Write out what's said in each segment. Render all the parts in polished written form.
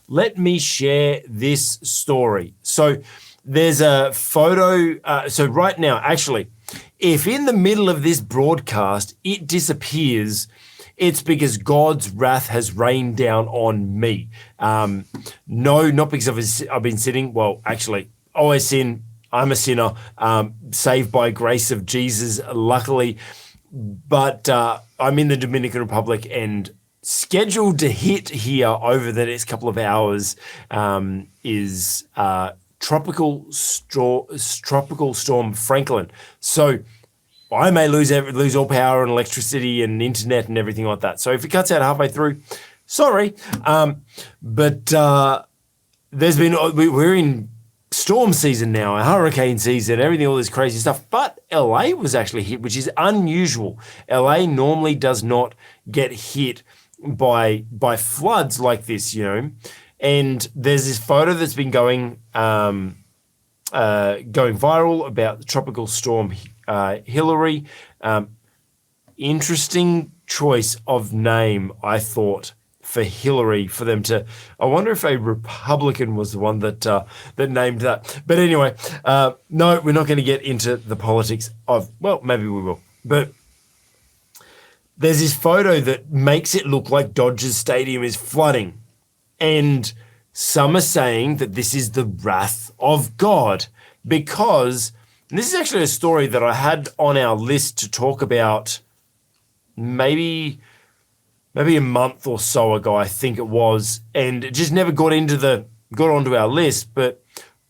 let me share this story. So there's a photo. So right now, actually, if in the middle of this broadcast it disappears, it's because God's wrath has rained down on me. No, not because I've been sinning. Well, actually, I sin. I'm a sinner, saved by grace of Jesus, luckily. But I'm in the Dominican Republic and scheduled to hit here over the next couple of hours is Tropical Storm Franklin. So I may lose all power and electricity and internet and everything like that. So if it cuts out halfway through, sorry. But we're in storm season now, hurricane season, everything, all this crazy stuff. But LA was actually hit, which is unusual. LA normally does not get hit by floods like this, And there's this photo that's been going viral about the tropical storm Hillary. Interesting choice of name, I thought, for Hillary, for them to. I wonder if a Republican was the one that named that. But anyway, no, we're not going to get into the politics of. Well, maybe we will. But there's this photo that makes it look like Dodgers Stadium is flooding, and some are saying that this is the wrath of God because. And this is actually a story that I had on our list to talk about maybe a month or so ago, I think it was, and it just never got onto our list. But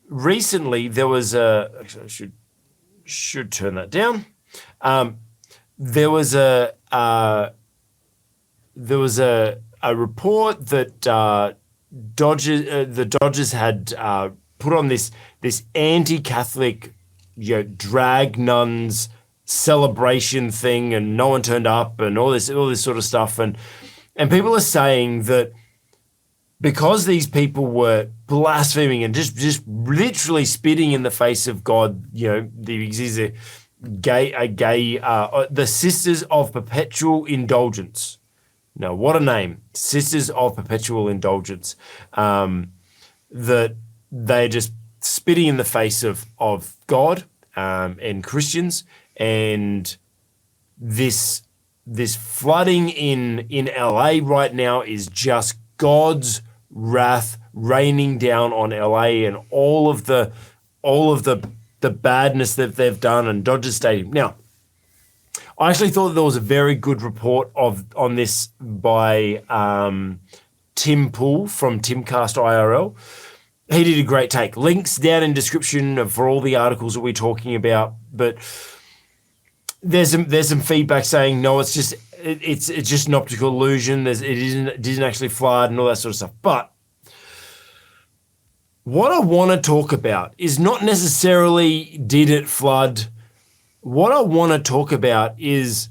recently there was actually I should turn that down. There was a report that the Dodgers had put on this anti-Catholic drag nuns celebration thing, and no one turned up, and all this sort of stuff, and people are saying that because these people were blaspheming and just literally spitting in the face of God, the Sisters of Perpetual Indulgence. Now, what a name, Sisters of Perpetual Indulgence, that they're just spitting in the face of God and Christians, and this flooding in LA right now is just God's wrath raining down on LA and all of the badness that they've done and Dodger Stadium. Now, I actually thought there was a very good report on this by Tim Poole from Timcast IRL. He did a great take. Links down in description for all the articles that we're talking about. But there's some feedback saying no, it's just an optical illusion. It didn't actually flood and all that sort of stuff. But what I want to talk about is not necessarily did it flood. What I want to talk about is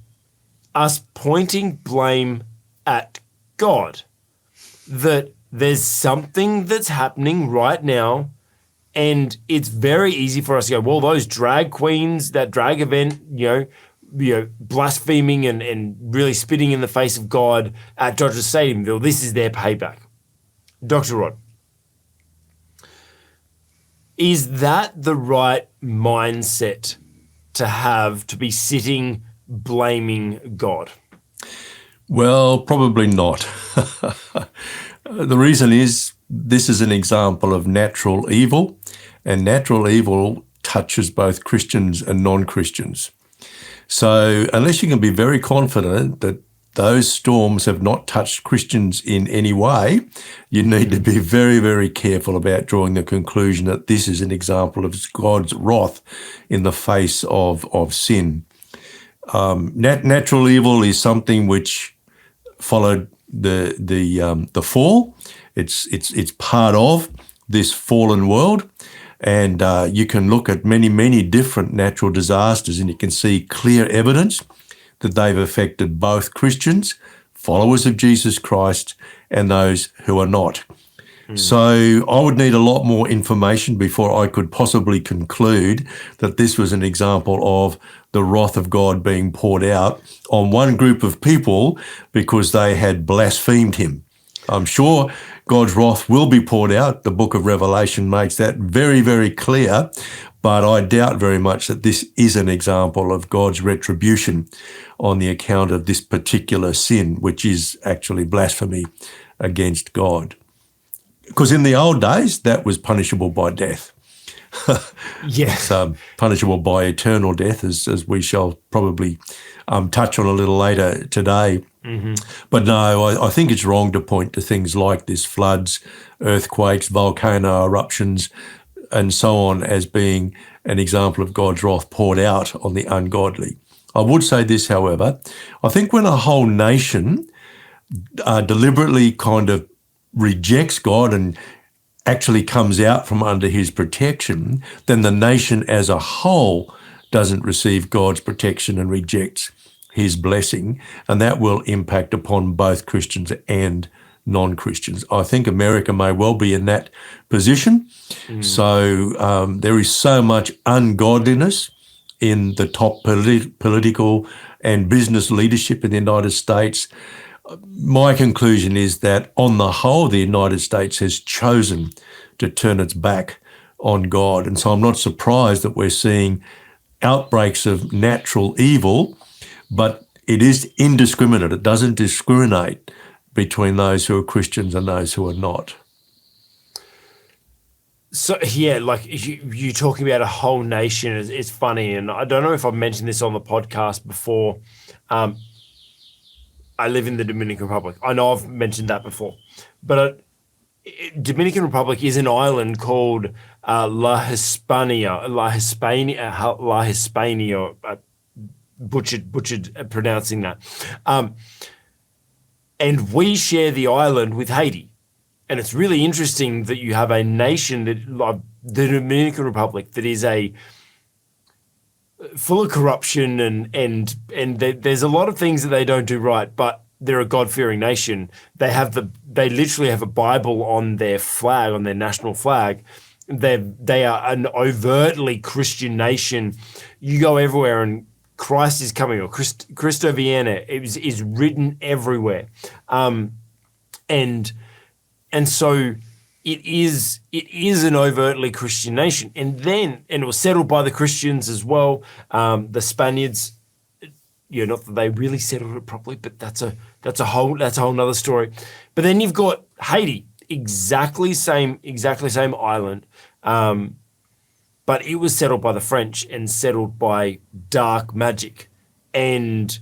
us pointing blame at God. That there's something that's happening right now, and it's very easy for us to go, well, those drag queens, that drag event, blaspheming and really spitting in the face of God at Dodger Stadium, well, this is their payback. Dr. Rod, is that the right mindset to have, to be sitting blaming God? Well, probably not. The reason is this is an example of natural evil, and natural evil touches both Christians and non-Christians. So unless you can be very confident that those storms have not touched Christians in any way, you need to be very, very careful about drawing the conclusion that this is an example of God's wrath in the face of sin. Natural evil is something which followed the fall. It's part of this fallen world, and you can look at many different natural disasters, and you can see clear evidence that they've affected both Christians, followers of Jesus Christ, and those who are not. So I would need a lot more information before I could possibly conclude that this was an example of the wrath of God being poured out on one group of people because they had blasphemed him. I'm sure God's wrath will be poured out. The book of Revelation makes that very, very clear. But I doubt very much that this is an example of God's retribution on the account of this particular sin, which is actually blasphemy against God. Because in the old days, that was punishable by death. Yeah. It's punishable by eternal death, as we shall probably touch on a little later today. Mm-hmm. But no, I think it's wrong to point to things like this, floods, earthquakes, volcano eruptions, and so on, as being an example of God's wrath poured out on the ungodly. I would say this, however, I think when a whole nation deliberately kind of rejects God and actually comes out from under his protection, then the nation as a whole doesn't receive God's protection and rejects his blessing, and that will impact upon both Christians and non-Christians. I think America may well be in that position. So there is so much ungodliness in the top political and business leadership in the United States. My conclusion is that on the whole, the United States has chosen to turn its back on God. And so I'm not surprised that we're seeing outbreaks of natural evil, but it is indiscriminate. It doesn't discriminate between those who are Christians and those who are not. So, yeah, like you talking about a whole nation is funny. And I don't know if I've mentioned this on the podcast before. I live in the Dominican Republic. I know I've mentioned that before. But Dominican Republic is an island called La Hispania. Butchered pronouncing that. And we share the island with Haiti. And it's really interesting that you have a nation that, like the Dominican Republic, that is full of corruption and there's a lot of things that they don't do right, but they're a God-fearing nation. They literally have a Bible on their flag, on their national flag. They are an overtly Christian nation. You go everywhere and Christ is coming, or Cristo Viene is written everywhere, and so it is an overtly Christian nation, and it was settled by the Christians as well. The Spaniards, not that they really settled it properly, but that's a whole nother story. But then you've got Haiti, exactly same island. But it was settled by the French and settled by dark magic. And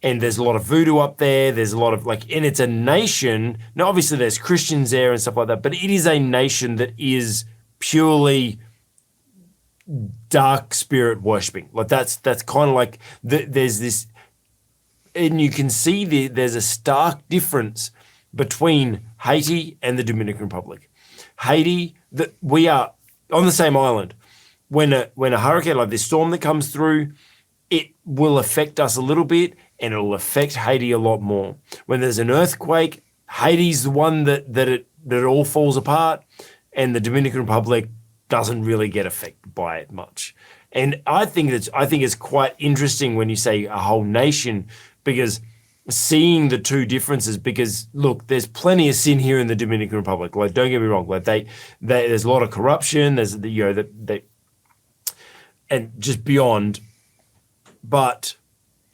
there's a lot of voodoo up there. There's a lot of and it's a nation. Now, obviously there's Christians there and stuff like that, but it is a nation that is purely dark spirit worshipping. Like that's kind of like there's this, and you can see there's a stark difference between Haiti and the Dominican Republic. Haiti, that we are on the same island. When a hurricane, like this storm that comes through, it will affect us a little bit, and it'll affect Haiti a lot more. When there's an earthquake, Haiti's the one that it all falls apart, and the Dominican Republic doesn't really get affected by it much. And I think it's quite interesting when you say a whole nation, because seeing the two differences, because look, there's plenty of sin here in the Dominican Republic. Like, don't get me wrong, like there's a lot of corruption. There's and just beyond. But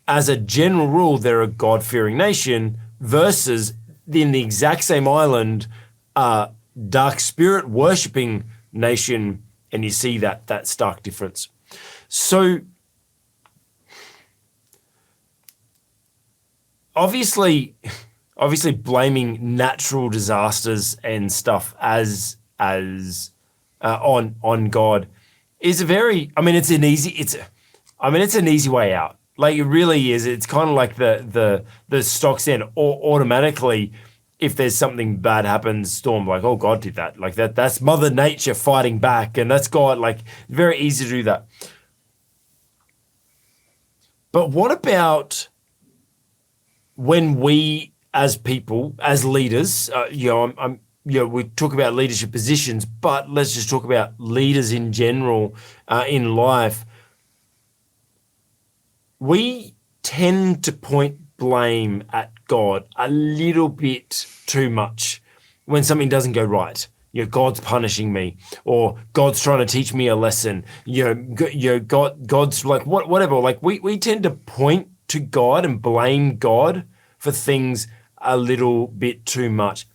as a general rule, they're a God-fearing nation versus in the exact same island, dark spirit worshipping nation, and you see that stark difference. So obviously blaming natural disasters and stuff as on God is it's an easy way out. Like, it really is. It's kind of like the stocks in, or automatically, if there's something bad happens, storm, like, oh, God did that. Like that's Mother Nature fighting back, and that's God. Like, very easy to do that. But what about when we, as people, as leaders, we talk about leadership positions, but let's just talk about leaders in general in life. We tend to point blame at God a little bit too much. when something doesn't go right. God's punishing me, or God's trying to teach me a lesson. God's like whatever. Like we tend to point to God and blame God for things a little bit too much.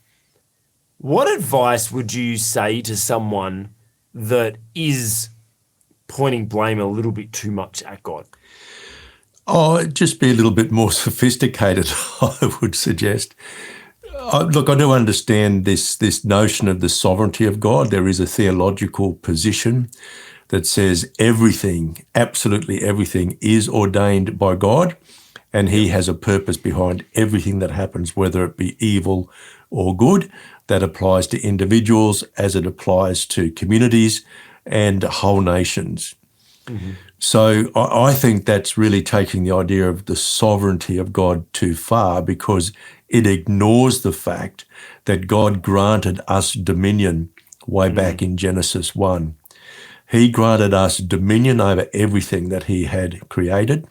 What advice would you say to someone that is pointing blame a little bit too much at God? Oh, just be a little bit more sophisticated, I would suggest. Look, I do understand this notion of the sovereignty of God. There is a theological position that says everything, absolutely everything, is ordained by God, and He has a purpose behind everything that happens, whether it be evil or good. That applies to individuals as it applies to communities and whole nations. Mm-hmm. So I think that's really taking the idea of the sovereignty of God too far, because it ignores the fact that God granted us dominion way back in Genesis 1. He granted us dominion over everything that He had created.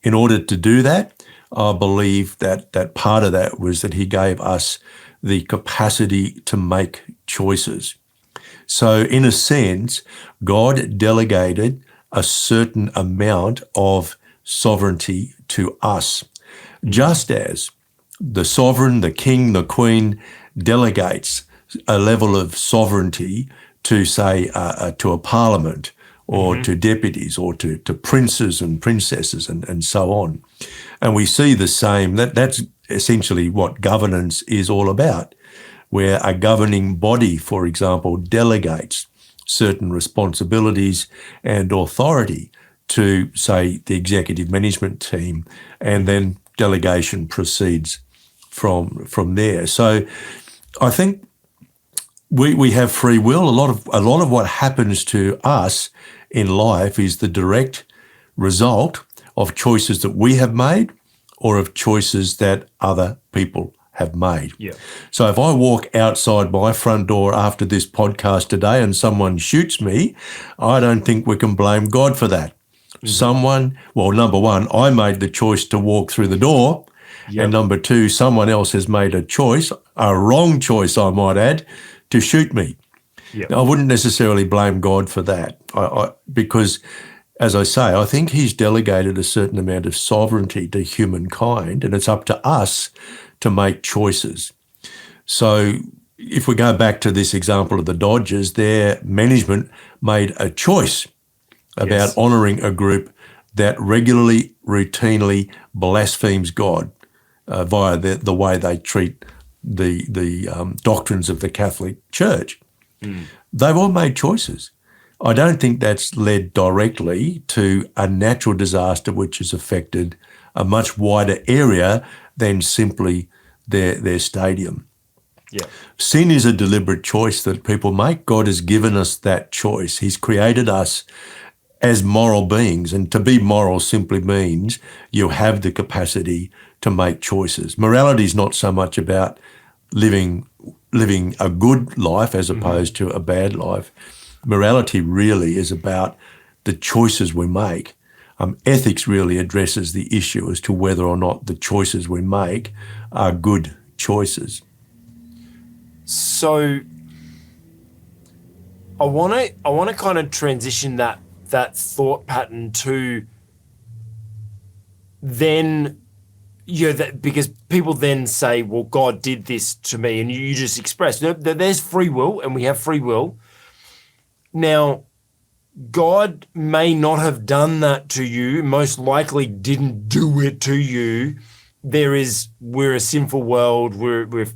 In order to do that, I believe that part of that was that He gave us the capacity to make choices. So in a sense, God delegated a certain amount of sovereignty to us, just as the sovereign, the king, the queen delegates a level of sovereignty to, say, to a parliament or to deputies or to princes and princesses and so on. And we see the same, that's essentially what governance is all about, where a governing body, for example, delegates certain responsibilities and authority to, say, the executive management team, and then delegation proceeds from there. So I think we have free will. A lot of what happens to us in life is the direct result of choices that we have made or of choices that other people have made. Yeah. So if I walk outside my front door after this podcast today and someone shoots me, I don't think we can blame God for that. Mm-hmm. Number one, I made the choice to walk through the door. Yep. And number two, someone else has made a choice, a wrong choice, I might add, to shoot me. Yep. Now, I wouldn't necessarily blame God for that because, as I say, I think He's delegated a certain amount of sovereignty to humankind, and it's up to us to make choices. So if we go back to this example of the Dodgers, their management made a choice about honouring a group that regularly, routinely blasphemes God via the way they treat the doctrines of the Catholic Church. Mm. They've all made choices. I don't think that's led directly to a natural disaster which has affected a much wider area than simply their stadium. Yeah. Sin is a deliberate choice that people make. God has given us that choice. He's created us as moral beings, and to be moral simply means you have the capacity to make choices. Morality is not so much about living a good life as opposed to a bad life. Morality really is about the choices we make. Ethics really addresses the issue as to whether or not the choices we make are good choices. So I want to kind of transition that thought pattern to then, because people then say, well, God did this to me, and you just express that there's free will, and we have free will. Now, God may not have done that to you, most likely didn't do it to you. We're a sinful world, we're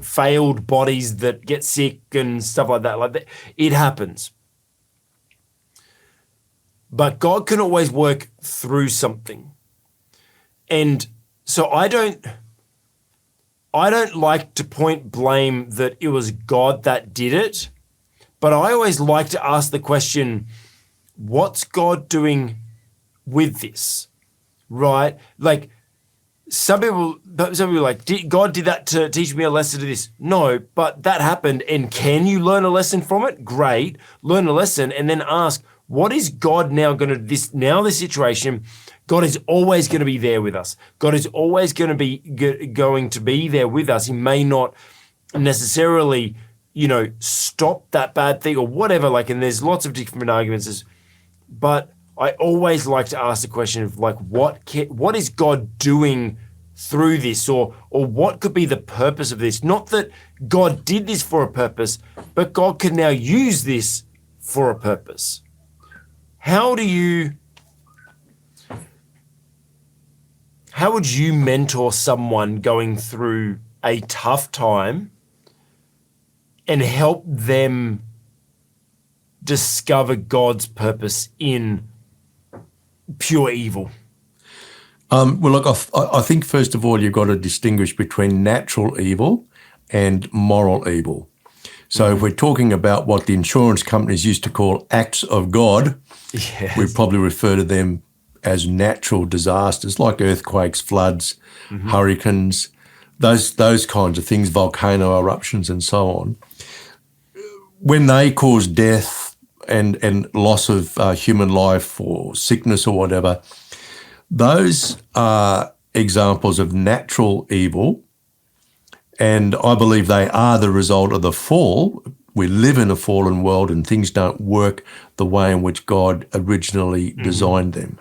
failed bodies that get sick and stuff like that. Like that. It happens. But God can always work through something. And so I don't like to point blame that it was God that did it. But I always like to ask the question, what's God doing with this, right? Like some people are like, God did that to teach me a lesson to this. No, but that happened, and can you learn a lesson from it? Great, learn a lesson, and then ask, what is God now going to this situation? God is always going to be there with us. God is always going to be there with us. He may not necessarily, stop that bad thing or whatever. Like, and there's lots of different arguments, but I always like to ask the question of like, what is God doing through this, or what could be the purpose of this? Not that God did this for a purpose, but God can now use this for a purpose. How would you mentor someone going through a tough time and help them discover God's purpose in pure evil? Well, look, I think first of all, you've got to distinguish between natural evil and moral evil. So if we're talking about what the insurance companies used to call acts of God, yes, we probably refer to them as natural disasters like earthquakes, floods, hurricanes, those kinds of things, volcano eruptions and so on. When they cause death and loss of human life or sickness or whatever, those are examples of natural evil, and I believe they are the result of the fall. We live in a fallen world and things don't work the way in which God originally designed them.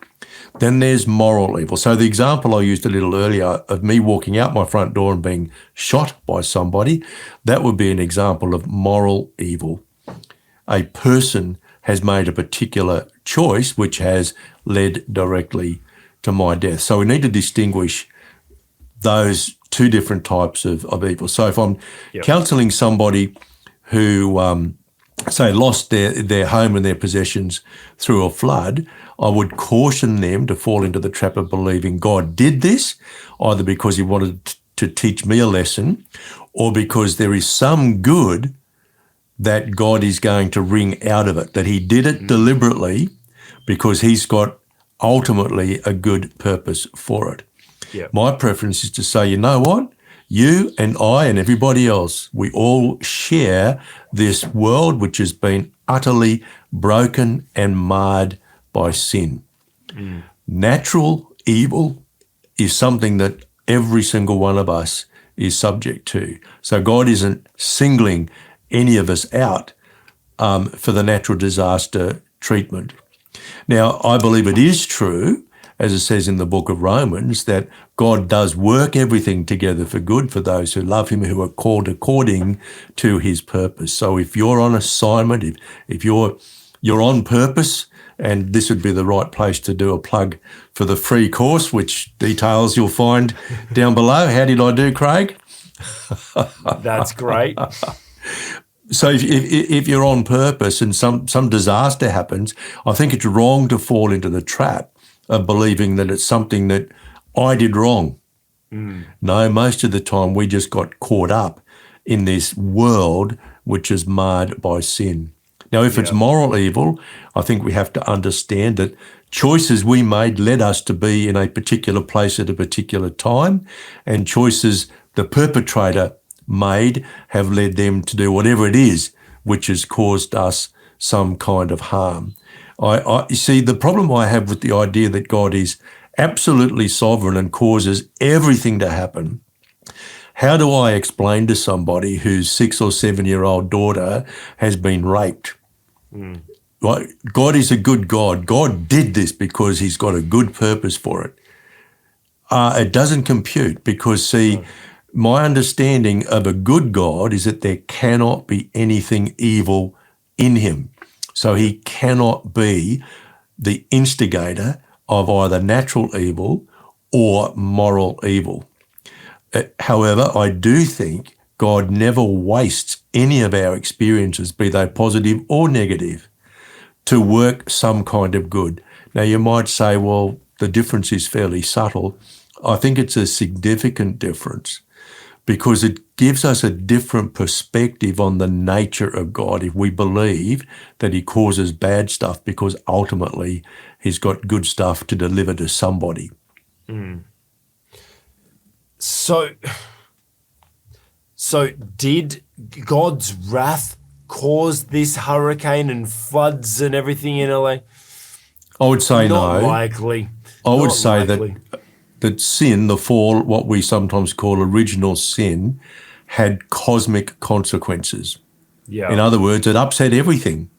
Then there's moral evil. So the example I used a little earlier of me walking out my front door and being shot by somebody, that would be an example of moral evil. A person has made a particular choice which has led directly to my death. So we need to distinguish those two different types of evil. So if I'm counselling somebody who, say, lost their home and their possessions through a flood, I would caution them to fall into the trap of believing God did this, either because he wanted to teach me a lesson or because there is some good that God is going to wring out of it, that he did it deliberately because he's got ultimately a good purpose for it. Yep. My preference is to say, you know what? You and I and everybody else, we all share this world which has been utterly broken and marred by sin. Natural evil is something that every single one of us is subject to. So God isn't singling any of us out for the natural disaster treatment. Now, I believe it is true, as it says in the book of Romans, that God does work everything together for good for those who love him, who are called according to his purpose. So if you're on assignment, if you're on purpose, and this would be the right place to do a plug for the free course, which details you'll find down below. How did I do, Craig? That's great. So if you're on purpose and some disaster happens, I think it's wrong to fall into the trap of believing that it's something that I did wrong. No, most of the time we just got caught up in this world which is marred by sin. Now, if it's moral evil, I think we have to understand that choices we made led us to be in a particular place at a particular time, and choices the perpetrator made have led them to do whatever it is which has caused us some kind of harm. You see, the problem I have with the idea that God is absolutely sovereign and causes everything to happen, how do I explain to somebody whose 6 or 7-year-old daughter has been raped? Right? God is a good God. God did this because he's got a good purpose for it. It doesn't compute because, see, my understanding of a good God is that there cannot be anything evil in him. So he cannot be the instigator of either natural evil or moral evil. However, I do think God never wastes any of our experiences, be they positive or negative, to work some kind of good. Now, you might say, well, the difference is fairly subtle. I think it's a significant difference because it gives us a different perspective on the nature of God if we believe that he causes bad stuff because ultimately he's got good stuff to deliver to somebody. So did God's wrath cause this hurricane and floods and everything in LA? I would say Not no. likely. I would Not say likely. that sin, the fall, what we sometimes call original sin, had cosmic consequences. Yeah. In other words, it upset everything.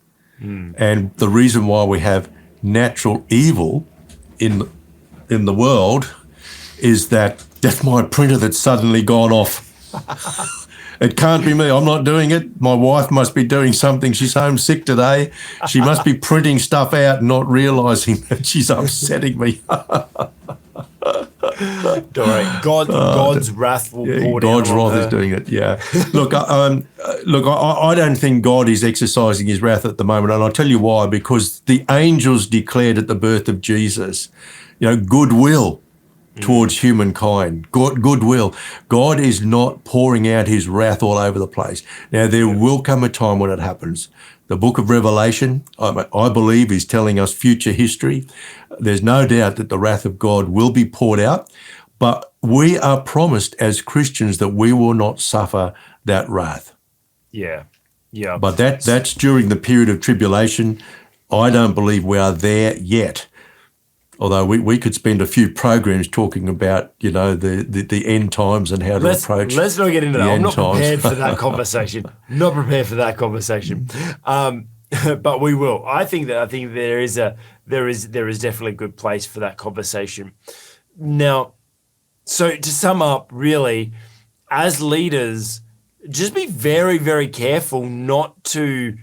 And the reason why we have natural evil in the world is that that's my printer that's suddenly gone off. It can't be me. I'm not doing it. My wife must be doing something. She's home sick today. She must be printing stuff out and not realising that she's upsetting me. Don't worry. God's wrath will pour down God's on wrath her. is doing it. Yeah. Look, I don't think God is exercising his wrath at the moment, and I'll tell you why. Because the angels declared at the birth of Jesus, goodwill towards humankind. Goodwill. God is not pouring out his wrath all over the place. Now, there will come a time when it happens. The book of Revelation, I believe, is telling us future history. There's no doubt that the wrath of God will be poured out, but we are promised as Christians that we will not suffer that wrath. Yeah. Yeah. But that's during the period of tribulation. I don't believe we are there yet. Although we could spend a few programs talking about, the end times and how to approach. Let's not get into that. I'm not prepared for that conversation. But we will. I think there is definitely a good place for that conversation. Now, so to sum up, really, as leaders, just be very, very careful not to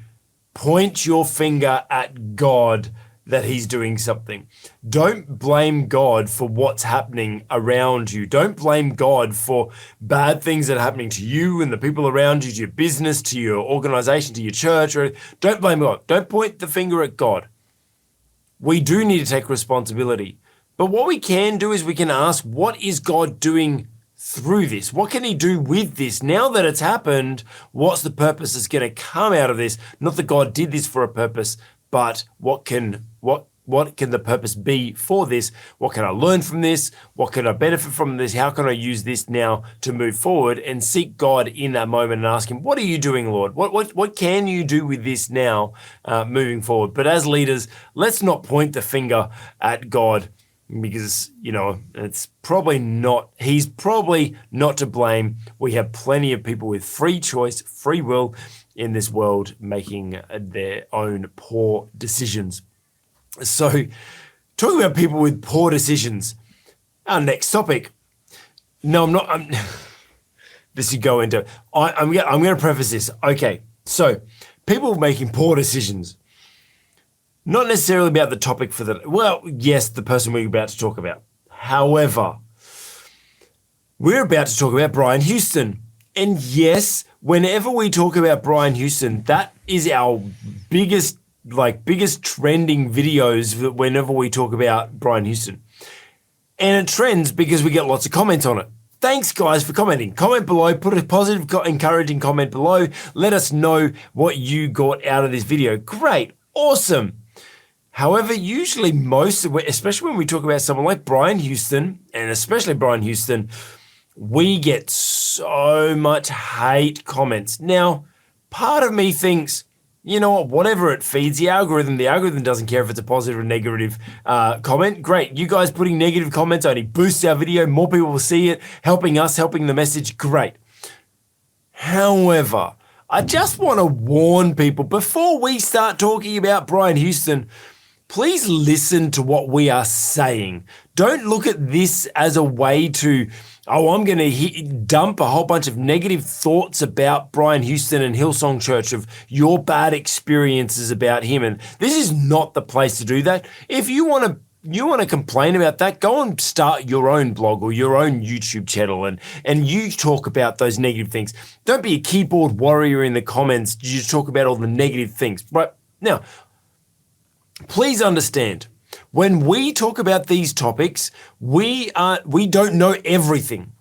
point your finger at God that he's doing something. Don't blame God for what's happening around you. Don't blame God for bad things that are happening to you and the people around you, to your business, to your organization, to your church. Don't blame God. Don't point the finger at God. We do need to take responsibility. But what we can do is we can ask, what is God doing through this? What can he do with this? Now that it's happened, what's the purpose that's going to come out of this? Not that God did this for a purpose, but what can the purpose be for this? What can I learn from this? What can I benefit from this? How can I use this now to move forward and seek God in that moment and ask him, what are you doing, Lord? What can you do with this now moving forward? But as leaders, let's not point the finger at God, because, he's probably not to blame. We have plenty of people with free choice, free will in this world making their own poor decisions. So, talking about people with poor decisions, our next topic. No, I'm not. This you go into. I'm going to preface this. Okay, so people making poor decisions. Not necessarily about the topic yes, the person we're about to talk about. However, we're about to talk about Brian Houston. And yes, whenever we talk about Brian Houston, that is our biggest trending videos whenever we talk about Brian Houston. And it trends because we get lots of comments on it. Thanks, guys, for commenting. Comment below, put a positive, encouraging comment below. Let us know what you got out of this video. Great, awesome. However, usually especially when we talk about someone like Brian Houston, and especially Brian Houston, we get so much hate comments. Now, part of me thinks, you know what, whatever it feeds the algorithm doesn't care if it's a positive or negative comment. Great, you guys putting negative comments only boosts our video, more people will see it, helping us, helping the message, great. However, I just want to warn people, before we start talking about Brian Houston, please listen to what we are saying. Don't look at this as a way to, I'm going to dump a whole bunch of negative thoughts about Brian Houston and Hillsong Church, of your bad experiences about him. And this is not the place to do that. If you want to complain about that, go and start your own blog or your own YouTube channel and you talk about those negative things. Don't be a keyboard warrior in the comments. You just talk about all the negative things. Right now, please understand, when we talk about these topics, we don't know everything.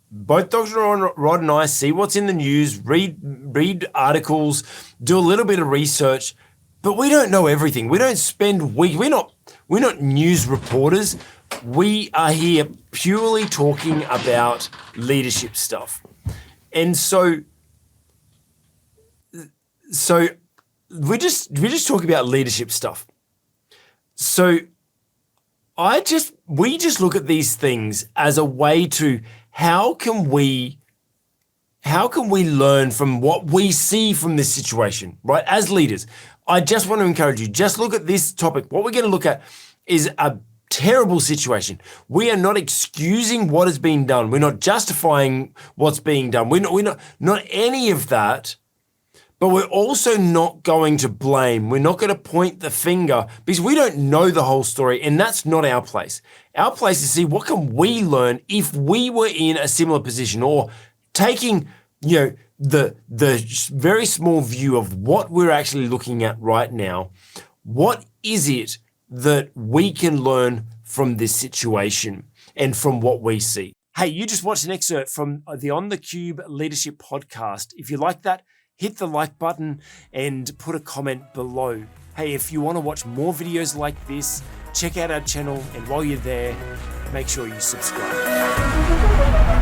Both Dr. Rod and I see what's in the news, read articles, do a little bit of research, but we don't know everything. We don't spend weeks. We're not news reporters. We are here purely talking about leadership stuff. And so we're just talking about leadership stuff. So we just look at these things as a way to, how can we how can we learn from what we see from this situation, right? As leaders, I just want to encourage you, just look at this topic. What we're going to look at is a terrible situation. We are not excusing what has been done. We're not justifying what's being done. We're not any of that. But we're also not going to blame. We're not going to point the finger because we don't know the whole story, and that's not our place. Our place is to see what can we learn if we were in a similar position, or taking, the very small view of what we're actually looking at right now. What is it that we can learn from this situation and from what we see? Hey, you just watched an excerpt from the On the Cube Leadership Podcast. If you like that, hit the like button and put a comment below. Hey, if you want to watch more videos like this, check out our channel, and while you're there, make sure you subscribe.